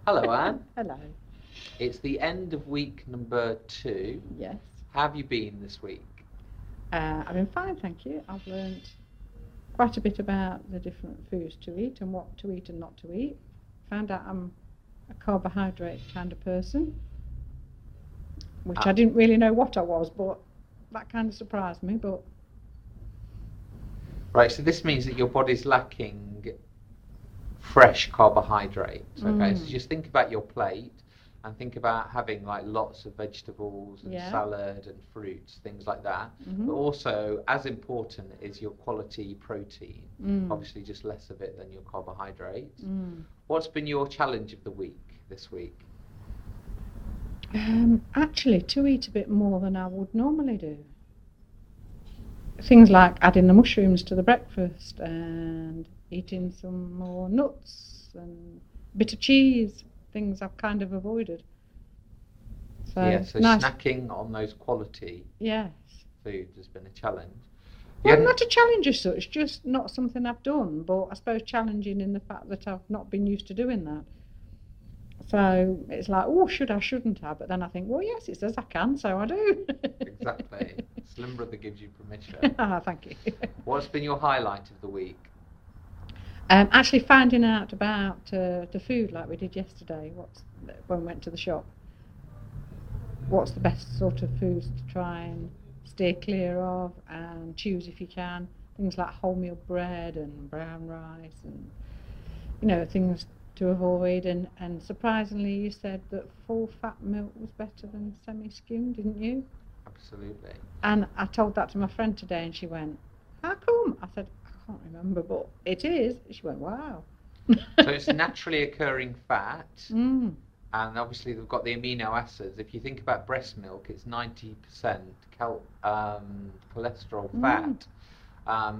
Hello, Anne. Hello. It's the end of week number 2. Yes. How have you been this week? I've been fine, thank you. I've learnt quite a bit about the different foods to eat and what to eat and not to eat. Found out I'm a carbohydrate kind of person, which I didn't really know what I was, but that kind of surprised me. But Right, so this means that your body's lacking fresh carbohydrates. Okay, so just think about your plate and think about having like lots of vegetables and salad and fruits, things like that. But also, as important is your quality protein. Obviously, just less of it than your carbohydrates. What's been your challenge of the week this week? Actually, to eat a bit more than I would normally do. Things like adding the mushrooms to the breakfast and eating some more nuts and a bit of cheese, things I've kind of avoided. So nice. Snacking on those quality foods has been a challenge. Well, not a challenge as such, just not something I've done, but I suppose challenging in the fact that I've not been used to doing that. So it's like, oh, should I, shouldn't I? But then I think, well, yes, it says I can, so I do. Exactly. Slim Brother gives you permission. Thank you. What's been your highlight of the week? Actually finding out about the food like we did yesterday, when we went to the shop. What's the best sort of foods to try and steer clear of and choose if you can. Things like wholemeal bread and brown rice and, things to avoid. And surprisingly, you said that full fat milk was better than semi-skimmed, didn't you? Absolutely. And I told that to my friend today and she went, how come? I said, I can't remember, but it is. She went, wow. So it's naturally occurring fat. And obviously they've got the amino acids. If you think about breast milk, it's 90% cholesterol fat.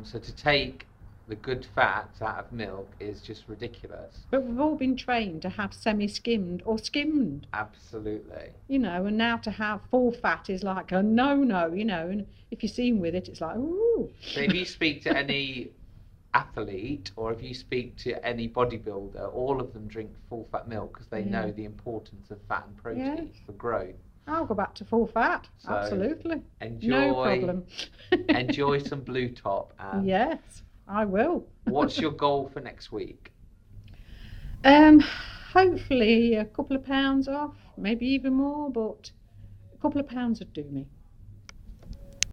So to take the good fats out of milk is just ridiculous. But we've all been trained to have semi-skimmed or skimmed. Absolutely. And now to have full fat is like a no-no, and if you're seen with it, it's like, ooh. So if you speak to any athlete or if you speak to any bodybuilder, all of them drink full fat milk because they know the importance of fat and protein for growth. I'll go back to full fat. So absolutely. No problem. Enjoy some Blue Top. Yes, I will. What's your goal for next week? Hopefully a couple of pounds off, maybe even more, but a couple of pounds would do me.